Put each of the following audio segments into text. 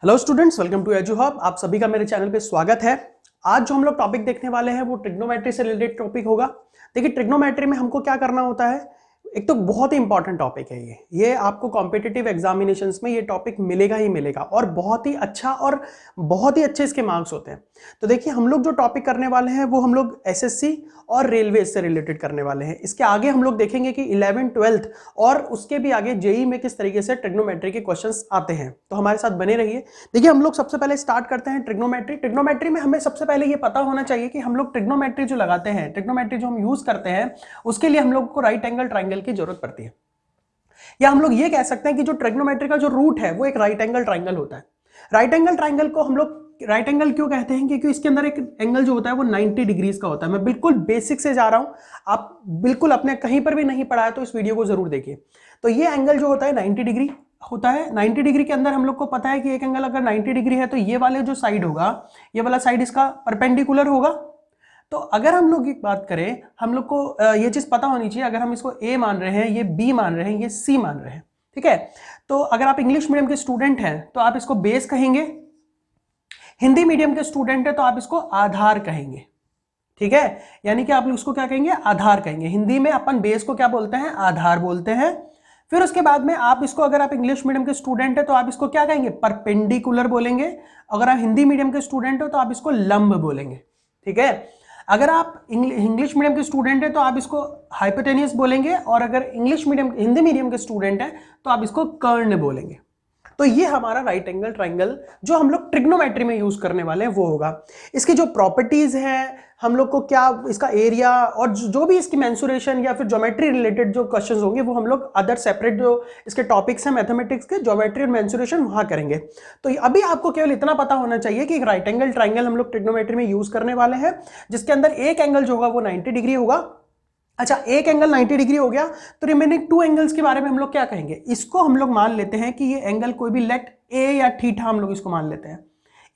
Hello students, welcome to Edu Hub. आप सभी का मेरे चैनल पे स्वागत है। आज जो हम लोग टॉपिक देखने वाले हैं वो ट्रिग्नोमेट्री से रिलेटेड टॉपिक होगा। देखिए, ट्रिग्नोमेट्री में हमको क्या करना होता है, एक तो बहुत ही इंपॉर्टेंट टॉपिक है ये आपको कॉम्पिटिटिव एग्जामिनेशंस में ये टॉपिक मिलेगा ही मिलेगा और बहुत ही अच्छा और बहुत ही अच्छे इसके मार्क्स होते हैं। तो देखिए, हम लोग जो टॉपिक करने वाले हैं वो हम लोग एसएससी और रेलवे से रिलेटेड करने वाले हैं। इसके आगे हम लोग देखेंगे कि 11th 12th और उसके भी आगे जेई में किस तरीके से ट्रिग्नोमेट्री के क्वेश्चंस आते हैं। तो हमारे साथ बने रहिए। देखिए, हम लोग सबसे पहले स्टार्ट करते हैं ट्रिग्नोमेट्री। ट्रिग्नोमेट्री में हमें सबसे पहले ये पता होना चाहिए कि हम लोग ट्रिग्नोमेट्री जो लगाते हैं, ट्रिग्नोमेट्री जो हम यूज करते हैं, उसके लिए हम लोग को राइट एंगल ट्राइंगल की जरूरत पड़ती है। या हम लोग ये कह सकते हैं कि जो ट्रिग्नोमेट्री का जो रूट है वो एक राइट एंगल ट्राइंगल होता है। राइट एंगल ट्राइंगल को हम लोग राइट एंगल क्यों कहते हैं, क्योंकि इसके अंदर एक एंगल जो होता है वो 90 डिग्रीज का होता है। मैं बिल्कुल बेसिक से जा रहा हूं, आप बिल्कुल अपने कहीं पर भी नहीं पढ़ा है तो इस वीडियो को जरूर देखिए। तो ये एंगल जो होता है 90 डिग्री होता है। 90 डिग्री के अंदर हम लोग को पता है कि एक एंगल अगर 90 डिग्री है तो ये वाले जो साइड होगा, ये वाला साइड इसका परपेंडिकुलर होगा। तो अगर हम लोग एक बात करें, हम लोग को ये चीज पता होनी चाहिए, अगर हम इसको ए मान रहे हैं, ये बी मान रहे हैं, ये सी मान रहे हैं, ठीक है। तो अगर आप इंग्लिश मीडियम के स्टूडेंट हैं तो आप इसको बेस कहेंगे, हिंदी मीडियम के स्टूडेंट है तो आप इसको आधार कहेंगे, ठीक है। यानी कि आप उसको क्या कहेंगे, आधार कहेंगे। हिंदी में अपन बेस को क्या बोलते हैं, आधार बोलते हैं। फिर उसके बाद में आप इसको, अगर आप इंग्लिश मीडियम के स्टूडेंट है तो आप इसको क्या कहेंगे, परपेंडिकुलर बोलेंगे। अगर आप हिंदी मीडियम के स्टूडेंट हो तो आप इसको लंब बोलेंगे, ठीक है। अगर आप इंग्लिश मीडियम के स्टूडेंट है तो आप इसको हाइपोटेनियस बोलेंगे, और अगर इंग्लिश मीडियम हिंदी मीडियम के स्टूडेंट है तो आप इसको कर्ण बोलेंगे। तो ये हमारा राइट एंगल ट्राइंगल जो हम लोग ट्रिग्नोमेट्री में यूज करने वाले हैं वो होगा। इसकी जो प्रॉपर्टीज हैं, हम लोग को क्या इसका एरिया और जो भी इसकी मेंसुरेशन या फिर ज्योमेट्री रिलेटेड जो क्वेश्चंस होंगे वो हम लोग अदर सेपरेट जो इसके टॉपिक्स हैं मैथमेटिक्स के, ज्योमेट्री और मेंसुरेशन वहां करेंगे। तो अभी आपको केवल इतना पता होना चाहिए कि एक राइट एंगल ट्राइंगल हम लोग ट्रिग्नोमेट्री में यूज करने वाले हैं, जिसके अंदर एक एंगल जो होगा वो 90 डिग्री होगा। अच्छा, एक एंगल 90 डिग्री हो गया तो रिमेनिंग 2 एंगल्स के बारे में हम लोग क्या कहेंगे, इसको हम लोग मान लेते हैं कि ये एंगल कोई भी लेट ए या थीटा हम लोग इसको मान लेते हैं।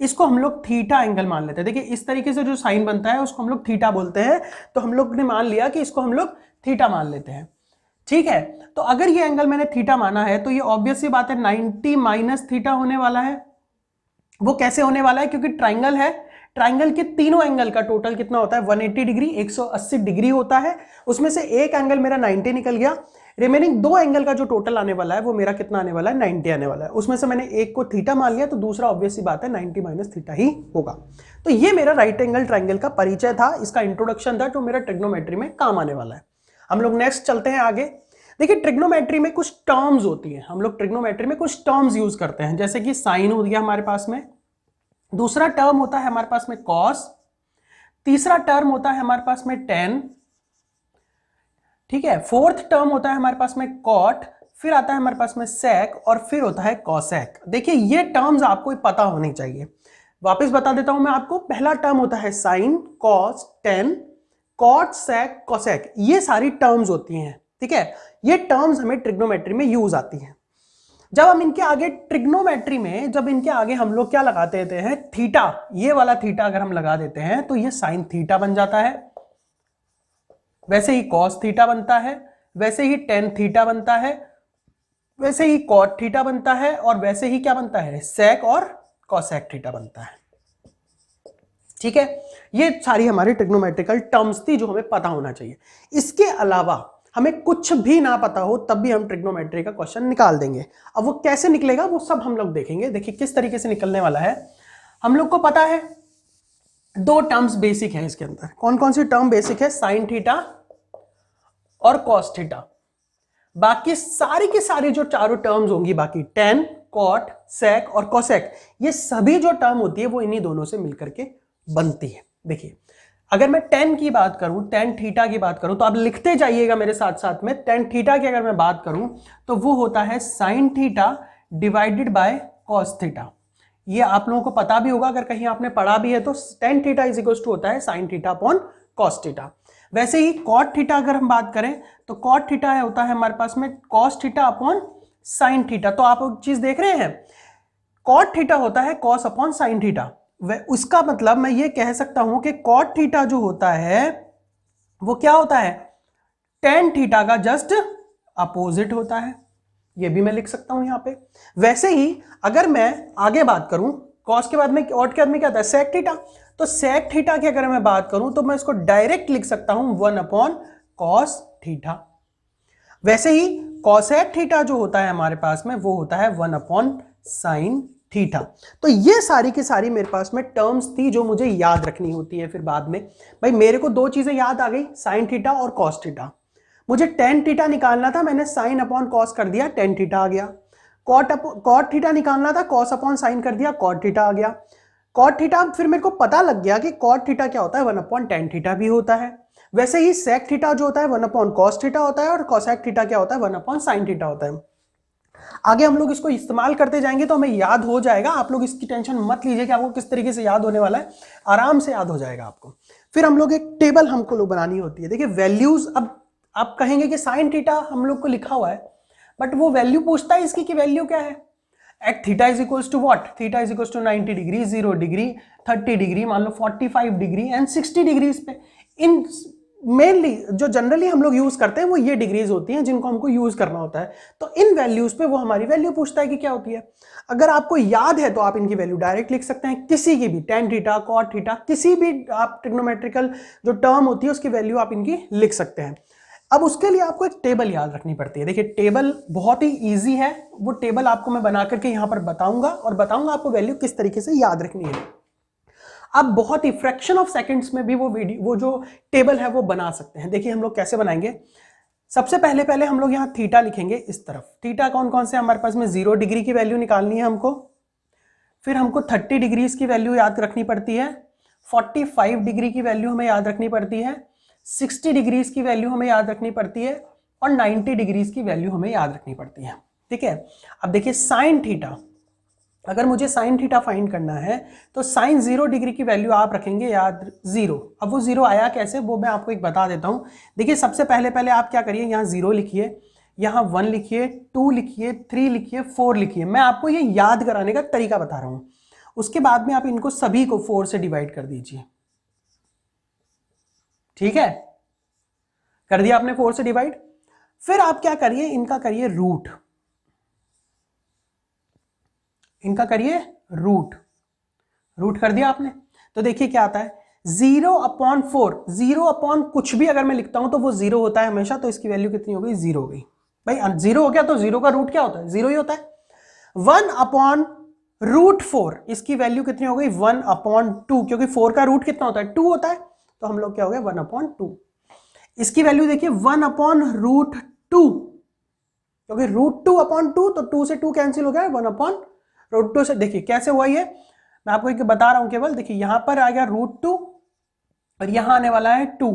इसको हम लोग थीटा एंगल मान लेते हैं। देखिए, इस तरीके से जो साइन बनता है उसको हम लोग थीटा बोलते हैं। तो हम लोग ने मान लिया कि इसको हम लोग थीटा मान लेते हैं, ठीक है। तो अगर ये एंगल मैंने थीटा माना है तो ये ऑब्वियस सी बात है 90 माइनस थीटा होने वाला है। वो कैसे होने वाला है, क्योंकि ट्राइंगल है, ट्राइंगल के तीनों एंगल का टोटल कितना होता है, 180 डिग्री, 180 डिग्री होता है। उसमें से एक एंगल मेरा 90 निकल गया, रिमेनिंग 2 एंगल का जो टोटल आने वाला है वो मेरा कितना आने वाला है, 90 आने वाला है। उसमें से मैंने एक को थीटा मान लिया तो दूसरा ऑब्वियस सी बात है 90 माइनस थीटा ही होगा। तो ये मेरा राइट एंगल ट्राइंगल का परिचय था, इसका इंट्रोडक्शन था जो मेरा ट्रिग्नोमेट्री में काम आने वाला है। हम लोग नेक्स्ट चलते हैं आगे। देखिए, ट्रिग्नोमेट्री में कुछ टर्म्स होती हैं, हम लोग ट्रिग्नोमेट्री में कुछ टर्म्स यूज करते हैं, जैसे कि साइन हो गया हमारे पास में, दूसरा टर्म होता है हमारे पास में कॉस, तीसरा टर्म होता है हमारे पास में टेन, ठीक है, फोर्थ टर्म होता है हमारे पास में कॉट, फिर आता है हमारे पास में सेक, और फिर होता है कॉसेक। देखिए, ये टर्म्स आपको पता होने चाहिए। वापस बता देता हूं मैं आपको। पहला टर्म होता है साइन, कॉस, टेन, कॉट, सेक, कॉसेक। ये सारी टर्म्स होती हैं, ठीक है। ये टर्म्स हमें ट्रिग्नोमेट्री में यूज आती हैं। जब हम इनके आगे ट्रिग्नोमेट्री में, जब इनके आगे हम लोग क्या लगा देते हैं, थीटा, ये वाला थीटा अगर हम लगा देते हैं तो ये साइन थीटा बन जाता है, वैसे ही कॉस थीटा बनता है, वैसे ही टेन थीटा बनता है, वैसे ही कॉट थीटा बनता है, और वैसे ही क्या बनता है, सेक और कॉसेक थीटा बनता है, ठीक है। ये सारी हमारी ट्रिग्नोमेट्रिकल टर्म्स थी जो हमें पता होना चाहिए। इसके अलावा हमें कुछ भी ना पता हो तब भी हम ट्रिग्नोमेट्री का क्वेश्चन निकाल देंगे। अब वो कैसे निकलेगा वो सब हम लोग देखेंगे। देखिए किस तरीके से निकलने वाला है। हम लोग को पता है 2 टर्म्स बेसिक है इसके अंदर। कौन कौन सी टर्म बेसिक है, साइन थीटा और कॉस थीटा। बाकी सारी की सारी जो चारों टर्म्स होंगी, बाकी टेन, कॉट, सेक और कॉसेक, ये सभी जो टर्म होती है वो इन्हीं दोनों से मिलकर के बनती है। देखिए, अगर मैं टेन की बात करूं, टेन थीटा की बात करूं, तो आप लिखते जाइएगा मेरे साथ साथ में। टेन थीटा की अगर मैं बात करूं तो वो होता है sine theta divided by cos theta. ये आप लोगों को पता भी होगा, अगर कहीं आपने पढ़ा भी है तो tan theta is equal to होता है sine theta upon cos theta. वैसे ही कॉट थीटा अगर हम बात करें तो कॉट थीटा होता है हमारे पास में cos theta upon sine theta. तो आप एक चीज देख रहे हैं, कॉट थीटा होता है कॉस अपॉन साइन थीटा। उसका मतलब मैं ये कह सकता हूं कि कॉट थीटा जो होता है वो क्या होता है, टेन थीटा का जस्ट अपोजिट होता है। ये भी मैं लिख सकता हूं यहां पे। वैसे ही अगर मैं आगे बात करूं, कॉस के बाद में ऑट के बाद में क्या आता है, सेक थीटा। तो सेक थीटा की अगर मैं बात करूं तो मैं इसको डायरेक्ट लिख सकता हूं 1 अपॉन कॉस थीटा। वैसे ही कॉसेक थीटा जो होता है हमारे पास में वो होता है 1 अपॉन साइन थीटा। तो ये सारी की सारी मेरे पास में टर्म्स थी जो मुझे याद रखनी होती है फिर बाद में। भाई मेरे को दो चीजें याद आ गई, साइन थीटा और कॉस थीटा। मुझे टेन थीटा निकालना था, मैंने साइन अपॉन कॉस कर दिया, टेन थीटा आ गया। कॉट थीटा निकालना था, कॉस अपॉन साइन कर दिया, कॉट थीटा आ गया। कॉट थीटा, फिर मेरे को पता लग गया कि कॉट थीटा क्या होता है, 1 अपॉन टेन थीटा भी होता है। वैसे ही सेक थीटा जो होता है 1 अपॉन कॉस थीटा होता है, और कॉसेक थीटा क्या होता है, 1 अपॉन साइन थीटा होता है। आगे हम लोग इसको इस्तेमाल करते जाएंगे तो हमें याद हो जाएगा। आप लोग इसकी टेंशन मत लीजिए कि आपको किस तरीके से याद होने वाला है, आराम से याद हो जाएगा आपको। फिर हम लोग एक टेबल हमको लोग बनानी होती है। देखिए वैल्यूज, अब आप कहेंगे कि साइन थीटा हम लोग को लिखा हुआ है, बट वो वैल्यू पूछता है इसकी कि वैल्यू क्या है। At theta is equals to what, theta is equals to 90 degree, 0 degree, 30 degree, मान लो 45 डिग्री एंड 60 डिग्रीज पे। इन मेनली जो जनरली हम लोग यूज करते हैं वो ये डिग्रीज होती हैं जिनको हमको यूज करना होता है। तो इन वैल्यूज पे वो हमारी वैल्यू पूछता है कि क्या होती है। अगर आपको याद है तो आप इनकी वैल्यू डायरेक्ट लिख सकते हैं, किसी की भी, टेन थीटा, कॉट थीटा, किसी भी आप ट्रिग्नोमेट्रिकल जो टर्म होती है उसकी वैल्यू आप इनकी लिख सकते हैं। अब उसके लिए आपको एक टेबल याद रखनी पड़ती है। देखिए टेबल बहुत ही इजी है, वो टेबल आपको मैं बना करके यहां पर बताऊंगा और बताऊंगा आपको वैल्यू किस तरीके से याद रखनी है। आप बहुत ही फ्रैक्शन ऑफ सेकंड्स में भी वो जो टेबल है वो बना सकते हैं। देखिए हम लोग कैसे बनाएंगे। सबसे पहले हम लोग यहाँ थीटा लिखेंगे इस तरफ। थीटा कौन कौन से हमारे पास में, 0 डिग्री की वैल्यू निकालनी है हमको, फिर हमको 30 डिग्रीज की वैल्यू याद रखनी पड़ती है, 45 डिग्री की वैल्यू हमें याद रखनी पड़ती है, 60 डिग्रीज की वैल्यू हमें याद रखनी पड़ती है, और 90 डिग्रीज की वैल्यू हमें याद रखनी पड़ती है। ठीक है। अब देखिए साइन थीटा, अगर मुझे साइन थीटा फाइंड करना है तो साइन 0 डिग्री की वैल्यू आप रखेंगे याद 0। अब वो 0 आया कैसे वो मैं आपको एक बता देता हूं। देखिए सबसे पहले आप क्या करिए, यहाँ 0 लिखिए, यहाँ 1 लिखिए, 2 लिखिए, 3 लिखिए, 4 लिखिए। मैं आपको ये याद कराने का तरीका बता रहा हूं। उसके बाद में आप इनको सभी को 4 से डिवाइड कर दीजिए। ठीक है, कर दिया आपने 4 से डिवाइड। फिर आप क्या करिए, इनका करिए रूट, इनका करिए रूट। रूट कर दिया आपने तो देखिए क्या आता है, 0 अपॉन 4, 0 अपॉन कुछ भी अगर मैं लिखता हूं तो वो 0 होता है हमेशा। तो इसकी वैल्यू कितनी हो गई, 0 हो गई। भाई 0 हो गया तो 0 का रूट क्या होता है, 0 ही होता है। 1 अपॉन रूट 4, इसकी वैल्यू कितनी हो गई, 1 अपॉन 2, क्योंकि 4 का रूट कितना होता है, 2 होता है। तो हम लोग क्या हो गया, 1 अपॉन 2। इसकी वैल्यू देखिए 1 अपॉन रूट 2, क्योंकि रूट 2 अपॉन 2, तो 2 से 2 कैंसिल हो गया, 1 अपॉन रूट 2 से। देखिए कैसे हुआ ये, मैं आपको एक बता रहा हूं केवल। देखिए यहां पर आ गया रूट 2 और यहां आने वाला है 2।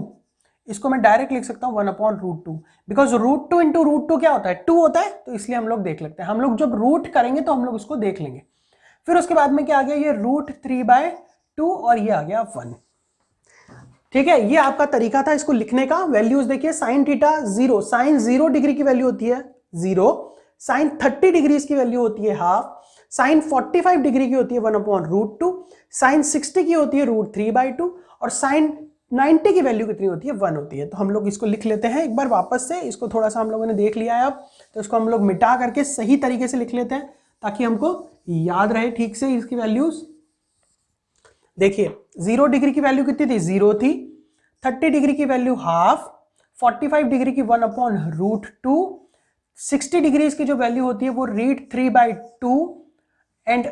इसको मैं डायरेक्ट लिख सकता हूं 1 upon root 2, because root 2 into root 2 क्या होता है, 2 होता है। तो इसलिए हम लोग देख लेते हैं, हम लोग जब रूट करेंगे तो हम लोग उसको देख लेंगे। फिर उसके बाद में क्या आ गया, ये रूट 3/2 और ये आ गया 1। ठीक है, ये आपका तरीका था इसको लिखने का। वैल्यूज देखिए, साइन थीटा 0, साइन 0 डिग्री की वैल्यू होती है 0, साइन 30 डिग्री की वैल्यू होती है हाफ, साइन 45 डिग्री की होती है 1 अपॉन रूट 2, साइन 60 की होती है रूट 3/2, और साइन 90 की वैल्यू कितनी होती है, 1 होती है। तो हम लोग इसको लिख लेते हैं एक बार वापस से। इसको थोड़ा सा हम लोगों ने देख लिया है अब, तो इसको हम लोग मिटा करके सही तरीके से लिख लेते हैं ताकि हमको याद रहे ठीक से इसकी वैल्यूज। देखिए 0 डिग्री की वैल्यू कितनी थी, 0 थी, 30 डिग्री की वैल्यू हाफ, 45 डिग्री की 1 अपॉन रूट 2, 60 डिग्रीज की जो वैल्यू होती है वो रूट 3/2, एंड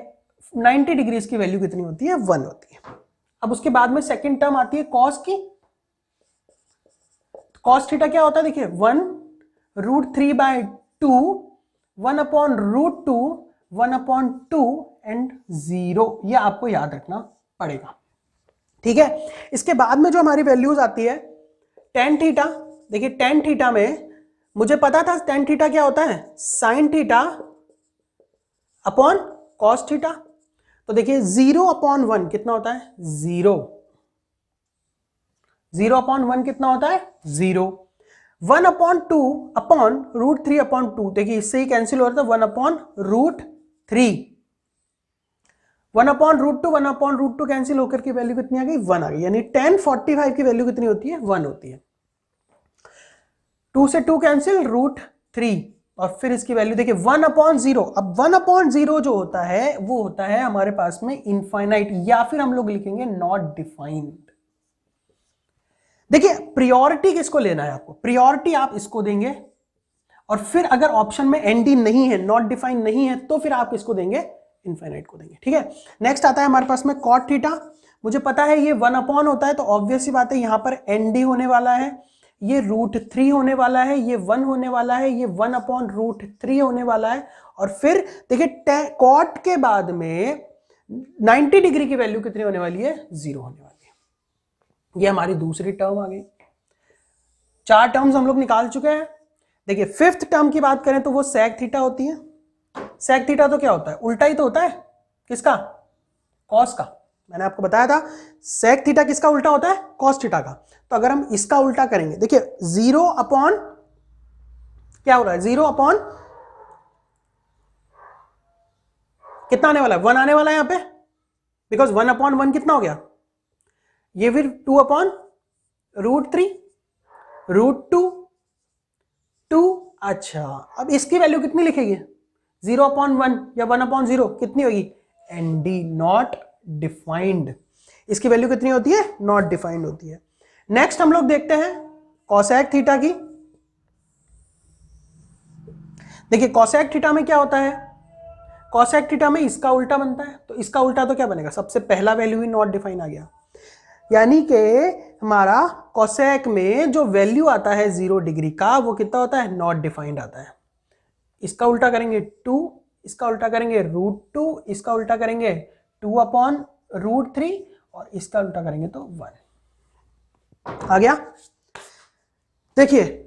90 डिग्रीज की वैल्यू कितनी होती है, 1 होती है। अब उसके बाद में सेकंड टर्म आती है कॉस की। कॉस थीटा क्या होता है, देखिए 1 root 3/2, 1 upon root 2, 1 upon 2 and 0। ये आपको याद रखना पड़ेगा। ठीक है, इसके बाद में जो हमारी वैल्यूज आती है टेन थीटा। देखिए टेन थीटा में मुझे पता था टेन थीटा क्या होता है, sine theta upon cos theta. तो देखिए 0 अपॉन 1 कितना होता है, 0। 0 अपॉन 1 कितना होता है, 0। 1 अपॉन 2 अपॉन रूट 3 अपॉन 2, देखिए इससे ही कैंसिल हो रहा था, 1 upon root 3। 1 upon root 2, 1 upon root 2 cancel होकर की वैल्यू कितनी आ गई, 1 आ गई। यानी 1045 की वैल्यू कितनी होती है, 1 होती है। 2 से 2 कैंसिल, रूट 3, और फिर इसकी वैल्यू देखिए 1/0। अब 1/0 जो होता है वो होता है हमारे पास में इनफाइनाइट, या फिर हम लोग लिखेंगे नॉट डिफाइंड। देखिए प्रियोरिटी किसको लेना है आपको, प्रियोरिटी आप इसको देंगे, और फिर अगर ऑप्शन में एनडी नहीं है, नॉट डिफाइंड नहीं है, तो फिर आप इसको देंगे इनफाइनाइट को देंगे। ठीक है, नेक्स्ट आता है हमारे पास में कॉट थीटा। मुझे पता है ये 1 होता है, तो ऑब्वियस सी बात है यहां पर एनडी होने वाला है, ये √3 होने वाला है, ये 1 होने वाला है, ये 1/√3 होने वाला है। और फिर देखिए कॉट के बाद में 90 डिग्री की वैल्यू कितनी होने वाली है, 0 होने वाली है। ये हमारी दूसरी टर्म आ गई। 4 टर्म्स हम लोग निकाल चुके हैं। देखिए 5th टर्म की बात करें तो वो सेक थीटा होती है। सेक थीटा तो क्या होता है, उल्टा ही तो होता है किसका, कॉस का। मैंने आपको बताया था सेक थीटा किसका उल्टा होता है, कॉस थीटा का। तो अगर हम इसका उल्टा करेंगे, देखिए 0 अपॉन क्या हो रहा है, 0 अपॉन कितना आने वाला है, 1 आने वाला है यहां पे, बिकॉज 1/1 कितना हो गया, ये फिर 2/√3 √2 अच्छा अब इसकी वैल्यू कितनी लिखेगी, 0/1 या 1/0 कितनी होगी, एनडी नॉट डिफाइंड। इसकी वैल्यू कितनी होती है, नॉट डिफाइंड होती है। नेक्स्ट हम लोग देखते हैं कॉसेक थीटा की। देखिए कॉसेक थीटा में क्या होता है, कॉसेक थीटा में इसका उल्टा बनता है, तो इसका उल्टा तो क्या बनेगा, सबसे पहला वैल्यू ही नॉट डिफाइंड आ गया, यानी कि हमारा कॉसेक में जो वैल्यू आता है 0 डिग्री का वो कितना होता है, नॉट डिफाइंड आता है। इसका उल्टा करेंगे 2, इसका उल्टा करेंगे √2, इसका उल्टा करेंगे 2/√3 और इसका उल्टा करेंगे तो 1 आ गया। देखिए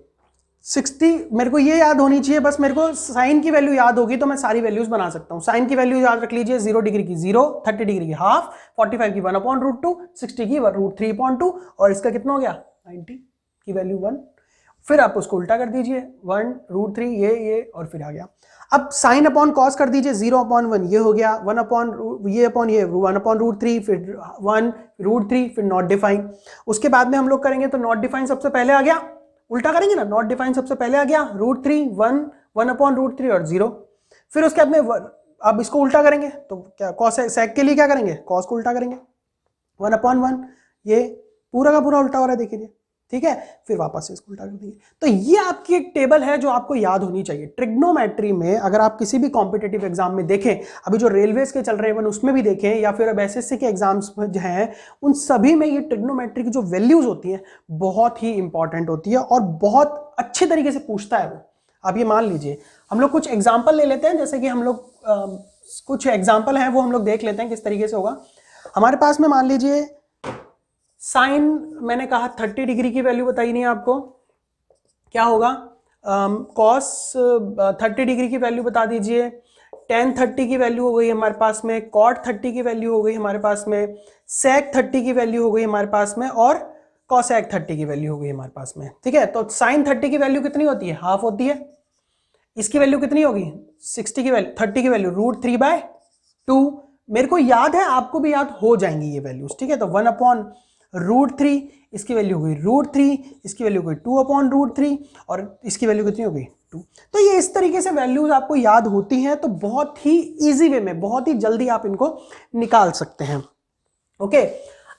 60 मेरे को ये याद होनी चाहिए, बस मेरे को साइन की वैल्यू याद होगी तो मैं सारी वैल्यूज बना सकता हूं। साइन की वैल्यू याद रख लीजिए, 0 डिग्री की 0, 30 डिग्री की हाफ, 45 की 1/√2, 60 की √3.2 और इसका कितना हो गया 90 की वैल्यू 1। फिर आप उसको उल्टा कर दीजिए 1√3 ये और फिर आ गया। अब साइन अपॉन कॉस कर दीजिए, 0/1 ये हो गया, 1 अपॉन ये 1/√3 फिर 1√3 फिर नॉट डिफाइन। उसके बाद में हम लोग करेंगे तो नॉट डिफाइन सबसे पहले आ गया, उल्टा करेंगे ना, नॉट डिफाइन सबसे पहले आ गया, √3 1 1/√3 और 0। फिर उसके बाद में अब इसको उल्टा करेंगे तो क्या कॉस सेक के लिए क्या करेंगे, कॉस को उल्टा करेंगे 1/1, ये पूरा का पूरा उल्टा हो रहा है देखिए, ठीक है। फिर वापस से इसको उल्टा कर देंगे। तो ये आपकी एक टेबल है जो आपको याद होनी चाहिए। ट्रिग्नोमेट्री में अगर आप किसी भी कॉम्पिटिटिव एग्जाम में देखें, अभी जो रेलवेज के चल रहे हैं उसमें भी देखें, या फिर अब एसएससी के एग्जाम्स जो हैं उन सभी में ये ट्रिग्नोमेट्री की जो वैल्यूज होती हैं बहुत ही इंपॉर्टेंट होती है और बहुत अच्छे तरीके से पूछता है वो। आप ये मान लीजिए, हम लोग कुछ एग्जाम्पल ले लेते हैं, जैसे कि हम लोग कुछ एग्जाम्पल हैं वो हम लोग देख लेते हैं किस तरीके से होगा। हमारे पास में मान लीजिए साइन, मैंने कहा 30 डिग्री की वैल्यू बताई नहीं आपको, क्या होगा, कॉस 30 डिग्री की वैल्यू बता दीजिए, tan 30 की वैल्यू हो गई हमारे पास में, कॉट 30 की वैल्यू हो गई हमारे पास में, सेक 30 की वैल्यू हो गई हमारे पास में, और कॉसेक 30 की वैल्यू हो गई हमारे पास में। ठीक है, तो साइन 30 की वैल्यू कितनी होती है, हाफ होती है। इसकी वैल्यू कितनी होगी, 60 की वैल्यू, 30 की वैल्यू √3/2। मेरे को याद है, आपको भी याद हो जाएंगी ये वैल्यूज। ठीक है, तो 1/√3, इसकी वैल्यू हो गई √3, इसकी वैल्यू हो गई 2/√3 और इसकी वैल्यू कितनी हो गई 2। तो ये इस तरीके से वैल्यूज आपको याद होती हैं, तो बहुत ही इजी वे में, बहुत ही जल्दी आप इनको निकाल सकते हैं। ओके,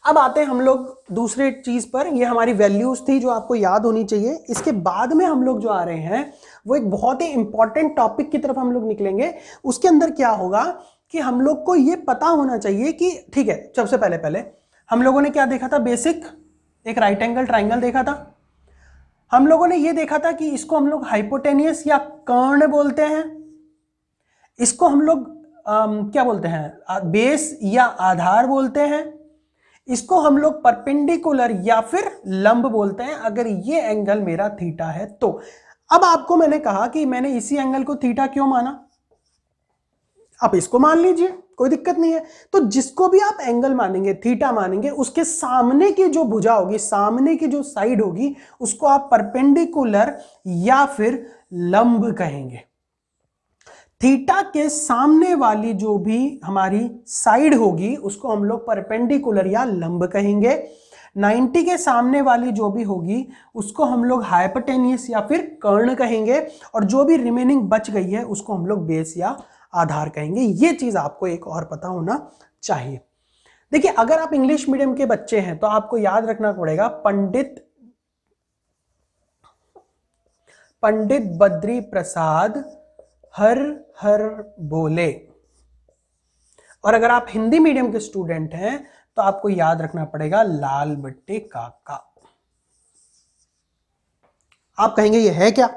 अब आते हैं हम लोग दूसरे चीज पर। ये हमारी वैल्यूज थी जो आपको याद होनी चाहिए। इसके बाद में हम लोग जो आ रहे हैं वो एक बहुत ही इंपॉर्टेंट टॉपिक की तरफ हम लोग निकलेंगे। उसके अंदर क्या होगा कि हम लोग को ये पता होना चाहिए कि, ठीक है, सबसे पहले हम लोगों ने क्या देखा था, बेसिक एक राइट एंगल ट्राइंगल देखा था। हम लोगों ने ये देखा था कि इसको हम लोग हाइपोटेनियस या कर्ण बोलते हैं, इसको हम लोग क्या बोलते हैं, बेस या आधार बोलते हैं, इसको हम लोग परपेंडिकुलर या फिर लंब बोलते हैं अगर ये एंगल मेरा थीटा है तो। अब आपको मैंने कहा कि मैंने इसी एंगल को थीटा क्यों माना, आप इसको मान लीजिए, कोई दिक्कत नहीं है। तो जिसको भी आप एंगल मानेंगे, थीटा मानेंगे, उसके सामने की जो भुजा होगी, सामने की जो साइड होगी, उसको आप परपेंडिकुलर या फिर लंब कहेंगे। थीटा के सामने वाली जो भी हमारी साइड होगी उसको हम लोग परपेंडिकुलर या लंब कहेंगे। 90 के सामने वाली जो भी होगी उसको हम लोग हाइपोटेन्यूस या फिर कर्ण कहेंगे, और जो भी रिमेनिंग बच गई है उसको हम लोग बेस या आधार कहेंगे। ये चीज आपको एक और पता होना चाहिए। देखिए, अगर आप इंग्लिश मीडियम के बच्चे हैं तो आपको याद रखना पड़ेगा पंडित बद्री प्रसाद हर हर बोले। और अगर आप हिंदी मीडियम के स्टूडेंट हैं तो आपको याद रखना पड़ेगा लाल बट्टे काका। आप कहेंगे ये है क्या?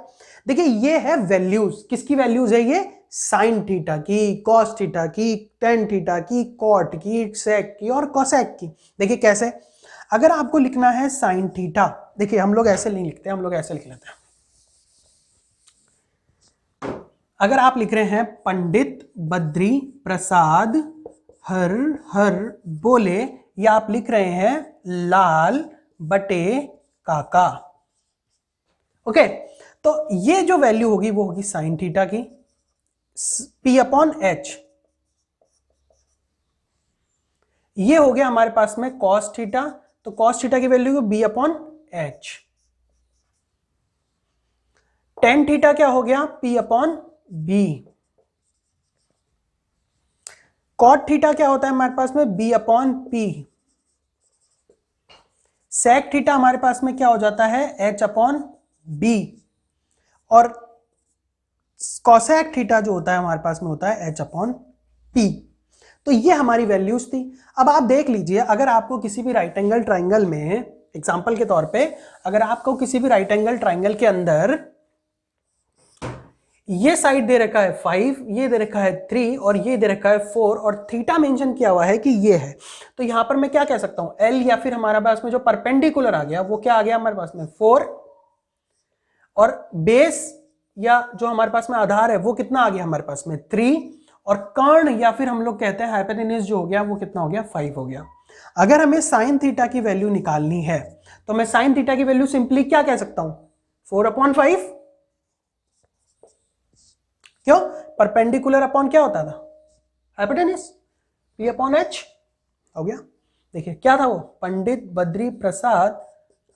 देखिए, ये है वैल्यूज। किसकी वैल्यूज है ये? साइन थीटा की, कॉस थीटा की, टेन थीटा की, कॉट की, सेक की और कोसेक की। देखिए कैसे, अगर आपको लिखना है साइन थीटा, देखिए हम लोग ऐसे नहीं लिखते, हम लोग ऐसे लिख लेते हैं। अगर आप लिख रहे हैं पंडित बद्री प्रसाद हर हर बोले, या आप लिख रहे हैं लाल बटे काका, ओके, तो ये जो वैल्यू होगी वो होगी साइन थीटा की, P अपॉन एच। ये हो गया हमारे पास में कॉस थीटा, तो कॉस थीटा की value B upon B. Tan theta क्या हो गया? P upon B. Cot theta क्या होता है हमारे पास में? B upon P. Sec theta हमारे पास में क्या हो जाता है? H upon B. और कॉसेक थीटा जो होता है हमारे पास में होता है H अपॉन पी। तो ये हमारी वैल्यूज थी। अब आप देख लीजिए, अगर आपको किसी भी राइट एंगल ट्राइंगल में, एग्जांपल के तौर पे, अगर आपको किसी भी राइट एंगल ट्राइंगल के अंदर ये साइड दे रखा है 5, ये दे रखा है 3 और ये दे रखा है 4 और थीटा मेंशन किया हुआ है कि ये है, तो यहां पर मैं क्या कह सकता हूं? L या फिर हमारे पास में जो परपेंडिकुलर आ गया वो क्या आ गया हमारे पास में? 4, और बेस या जो हमारे पास में आधार है वो कितना आ गया हमारे पास में? 3, और कर्ण या फिर हम लोग कहते हैं हाइपोटेन्यूज जो हो गया वो कितना हो गया? 5 हो गया। अगर हमें साइन थीटा की वैल्यू निकालनी है तो मैं साइन थीटा की वैल्यू सिंपली क्या कह सकता हूं? 4 अपॉन 5। क्यों? परपेंडिकुलर अपॉन क्या होता था? हाइपोटेन्यूज, P अपॉन एच हो गया। देखिए क्या था वो? पंडित बद्री प्रसाद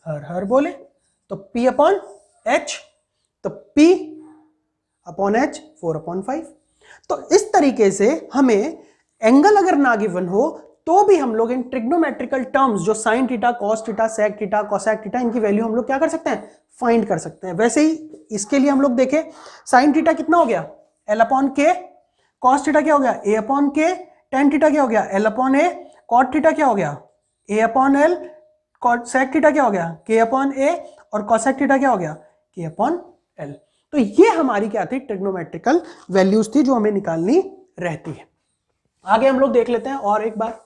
हर हर बोले, तो P अपॉन एच, तो P अपॉन एच 4 अपॉन 5। तो इस तरीके से हमें एंगल अगर ना गिवन हो तो भी हम लोग इन ट्रिग्नोमेट्रिकल टर्म्स जो sine theta, cos theta, sec theta, cosec theta, इनकी वैल्यू हम लोग क्या कर सकते हैं? फाइंड कर सकते हैं। वैसे ही इसके लिए हम लोग देखें, साइन थीटा कितना हो गया? L upon K. Cos theta क्या हो गया? A upon K. Tan theta क्या हो गया? L upon A. Cot theta क्या हो गया? A upon L. Sec theta क्या हो गया? K upon A. और कोसेक थीटा क्या हो गया? K upon L. तो ये हमारी क्या थी? ट्रिग्नोमेट्रिकल वैल्यूज थी जो हमें निकालनी रहती है। आगे हम लोग देख लेते हैं और एक बार।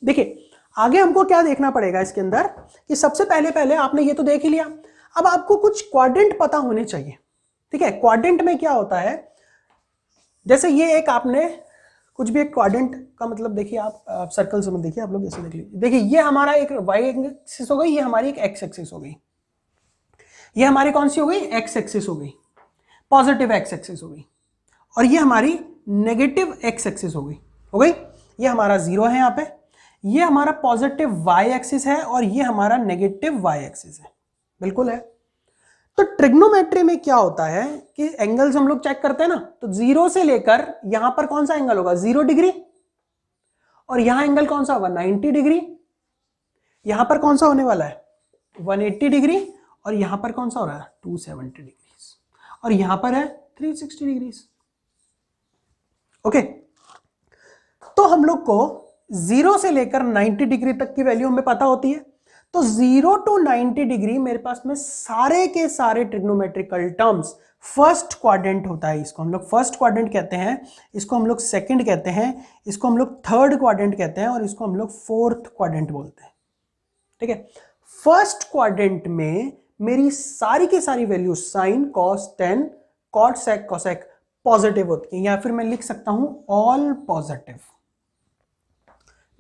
देखिए आगे हमको क्या देखना पड़ेगा इसके अंदर, कि सबसे पहले आपने ये तो देख ही लिया, अब आपको कुछ क्वाड्रेंट पता होने चाहिए। ठीक है, क्वाड्रेंट में क्या होता है? जैसे ये एक आपने कुछ भी एक क्वाड्रेंट का मतलब देखिए, आप सर्कल से मत देखिए, आप लोग ऐसे देख लीजिए। देखिए ये हमारा एक वाई एक्सिस हो गई, ये हमारी एक एक्स एक्सिस हो गई, ये हमारी कौन सी हो गई? एक्स एक्सिस हो गई, पॉजिटिव एक्स एक्सिस हो गई, और ये हमारी नेगेटिव एक्स एक्सिस हो गई। ये हमारा 0 है यहाँ पे, ये हमारा पॉजिटिव वाई एक्सिस है और ये हमारा नेगेटिव वाई एक्सिस है। बिल्कुल है। तो ट्रिग्नोमेट्री में क्या होता है कि एंगल्स हम लोग चेक करते हैं ना, तो 0 से लेकर यहां पर कौन सा एंगल होगा? 0 डिग्री, और यहां एंगल कौन सा होगा? 90 डिग्री। यहां पर कौन सा होने वाला है? 180 डिग्री, और यहां पर कौन सा हो रहा है? 270 डिग्री, और यहां पर है 360 डिग्री। ओके, तो हम लोग को 0 से लेकर 90 डिग्री तक की वैल्यू हमें पता होती है। तो 0 टू 90 डिग्री मेरे पास में सारे के सारे ट्रिग्नोमेट्रिकल टर्म्स फर्स्ट क्वाड्रेंट होता है। इसको हम लोग फर्स्ट क्वाड्रेंट कहते हैं, इसको हम लोग सेकंड कहते हैं, इसको हम लोग थर्ड क्वाड्रेंट कहते हैं, और इसको हम लोग फोर्थ क्वाड्रेंट बोलते हैं। ठीक है, फर्स्ट क्वाड्रेंट में मेरी सारी की सारी value sine, cos, tan, cot, sec, cosec positive होती है, या फिर मैं लिख सकता हूं ऑल पॉजिटिव।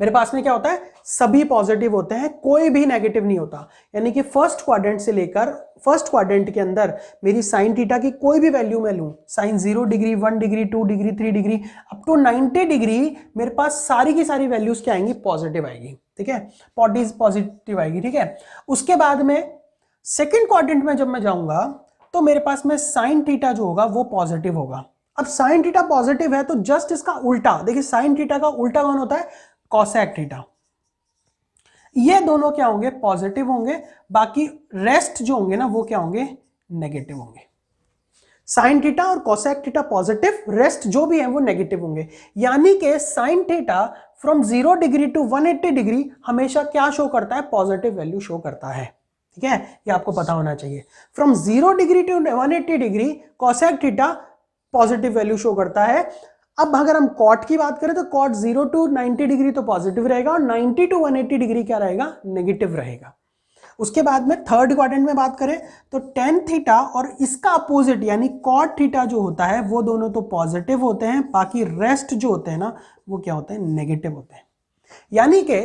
मेरे पास में क्या होता है, सभी पॉजिटिव होते हैं, कोई भी नेगेटिव नहीं होता। यानी कि फर्स्ट क्वाड्रेंट से लेकर फर्स्ट क्वाड्रेंट के अंदर मेरी साइन थीटा की कोई भी वैल्यू मैं लूं, sine 0 degree, 1 degree, 2 degree, 3 degree, up to 90 degree, मेरे पास सारी की सारी वैल्यूज क्या आएंगी, पॉजिटिव आएगी। ठीक है, पॉजिटिव आएगी। ठीक है, उसके बाद में सेकेंड क्वाड्रेंट में जब मैं जाऊंगा तो मेरे पास में साइन थीटा जो होगा वो पॉजिटिव होगा। अब साइन थीटा पॉजिटिव है तो जस्ट इसका उल्टा देखिए, साइन थीटा का उल्टा कौन होता है, कॉसेक थीटा। ये दोनों क्या होंगे, पॉजिटिव होंगे, बाकी रेस्ट जो होंगे ना वो क्या होंगे, नेगेटिव होंगे। साइन थीटा और कॉसेक थीटा पॉजिटिव, रेस्ट जो भी है वो नेगेटिव होंगे। यानी कि sine theta from 0 degree to 180 degree हमेशा क्या शो करता है, पॉजिटिव वैल्यू शो करता है। ठीक है, ये आपको पता होना चाहिए। From 0 degree to 180 degree cosec theta positive value show करता है। अब अगर हम कॉट की बात करें तो कॉट 0 टू 90 डिग्री तो पॉजिटिव रहेगा और 90 टू 180 डिग्री क्या रहेगा, नेगेटिव रहेगा। उसके बाद में थर्ड क्वाड्रेंट में बात करें तो टेन थीटा और इसका अपोजिट यानी कॉट थीटा जो होता है वो दोनों तो पॉजिटिव होते हैं, बाकी रेस्ट जो होते हैं ना वो क्या होते हैं, नेगेटिव होते हैं। यानी कि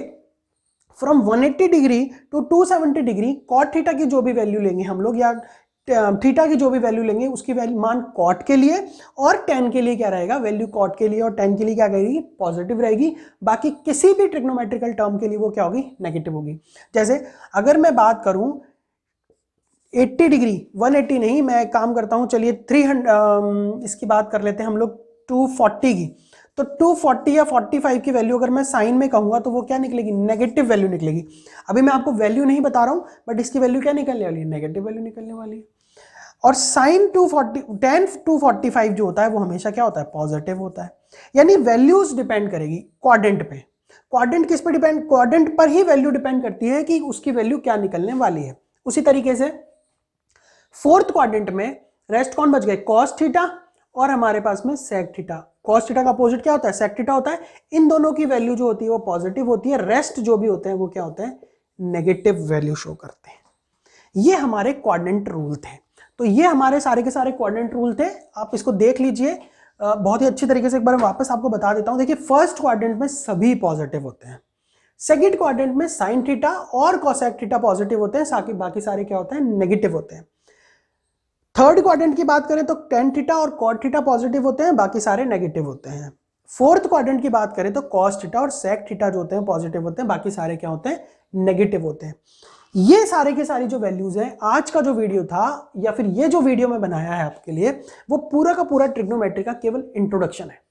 from 180 degree to 270 degree cot theta की जो भी वैल्यू लेंगे हम लोग, या थीटा की जो भी वैल्यू लेंगे उसकी वैल्यू मान कॉट के लिए और टेन के लिए क्या रहेगा, वैल्यू कॉट के लिए और टेन के लिए क्या करेगी, पॉजिटिव रहेगी। बाकी किसी भी ट्रिग्नोमेट्रिकल टर्म के लिए वो क्या होगी, नेगेटिव होगी। जैसे अगर मैं बात करूं 80 डिग्री, 180 नहीं, मैं काम करता हूं, चलिए 300 इसकी बात कर लेते हैं हम लोग 240 की। तो 240 या 45 की वैल्यू अगर मैं साइन में कहूंगा तो वो क्या निकलेगी, नेगेटिव वैल्यू निकलेगी। अभी मैं आपको वैल्यू नहीं बता रहा हूं, बट इसकी वैल्यू क्या निकलने वाली है, नेगेटिव वैल्यू निकलने वाली है। और साइन 245 जो होता है वो हमेशा क्या होता है, पॉजिटिव होता है। यानी वैल्यूज डिपेंड करेगी क्वाड्रेंट पे। क्वाड्रेंट किस पे डिपेंड, क्वाड्रेंट पर ही वैल्यू डिपेंड करती है कि उसकी वैल्यू क्या निकलने वाली है। उसी तरीके से फोर्थ क्वाड्रेंट में रेस्ट कौन बच गए, कॉस थीटा और हमारे पास में सेक थीटा। कॉस थीटा का अपोजिट क्या होता है, सेक थीटा होता है। इन दोनों की वैल्यू जो होती है वो पॉजिटिव होती है, रेस्ट जो भी होते हैं वो क्या होते हैं, नेगेटिव वैल्यू शो करते हैं। ये हमारे क्वाड्रेंट रूल थे। तो ये हमारे सारे के सारे क्वाड्रेंट रूल थे, आप इसको देख लीजिए बहुत ही अच्छी तरीके से। एक बार वापस आपको बता देता हूं, देखिए फर्स्ट क्वाड्रेंट में सभी पॉजिटिव होते हैं, सेकंड क्वाड्रेंट में साइन थीटा और कोसेक थीटा पॉजिटिव होते हैं, बाकी सारे क्या होते हैं, नेगेटिव होते हैं। थर्ड क्वाड्रेंट की बात करें तो टेन थीटा और कॉट थीटा पॉजिटिव होते हैं, बाकी सारे नेगेटिव होते हैं। फोर्थ क्वाड्रेंट की बात करें तो कॉस थीटा और सेक थीटा जो होते हैं पॉजिटिव होते हैं, बाकी सारे क्या होते हैं, नेगेटिव होते हैं। ये सारे के सारी जो वैल्यूज हैं, आज का जो वीडियो था या फिर ये जो वीडियो मैं बनाया है आपके लिए, वो पूरा का पूरा ट्रिग्नोमेट्री का केवल इंट्रोडक्शन है।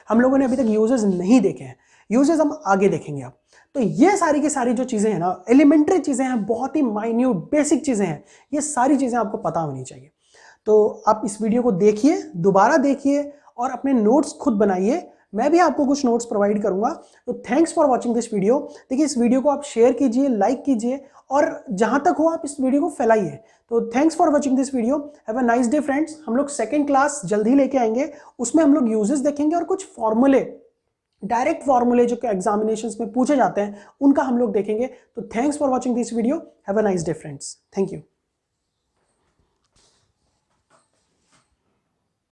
हम लोगों ने अभी तक यूजेस नहीं देखे हैं, यूजेस हम आगे देखेंगे आप। तो ये सारी की सारी जो चीजें हैं ना, एलिमेंट्री चीजें हैं, बहुत ही माइन्यूट बेसिक चीजें हैं, ये सारी चीजें आपको पता होनी चाहिए। तो आप इस वीडियो को देखिए, दोबारा देखिए और अपने नोट्स खुद बनाइए। मैं भी आपको कुछ नोट्स प्रोवाइड करूंगा। तो thanks for watching this video. देखिए इस वीडियो को आप शेयर कीजिए, लाइक कीजिए और जहां तक हो आप इस वीडियो को फैलाइए। तो thanks for watching this video, have a nice day friends. हम लोग सेकंड क्लास जल्दी लेके आएंगे, उसमें हम लोग यूजेस देखेंगे और कुछ फॉर्मूले, डायरेक्ट फॉर्मूले जो एग्जामिनेशंस में पूछे जाते हैं उनका हम लोग देखेंगे। तो thanks for watching this video, have a nice day friends, thank you.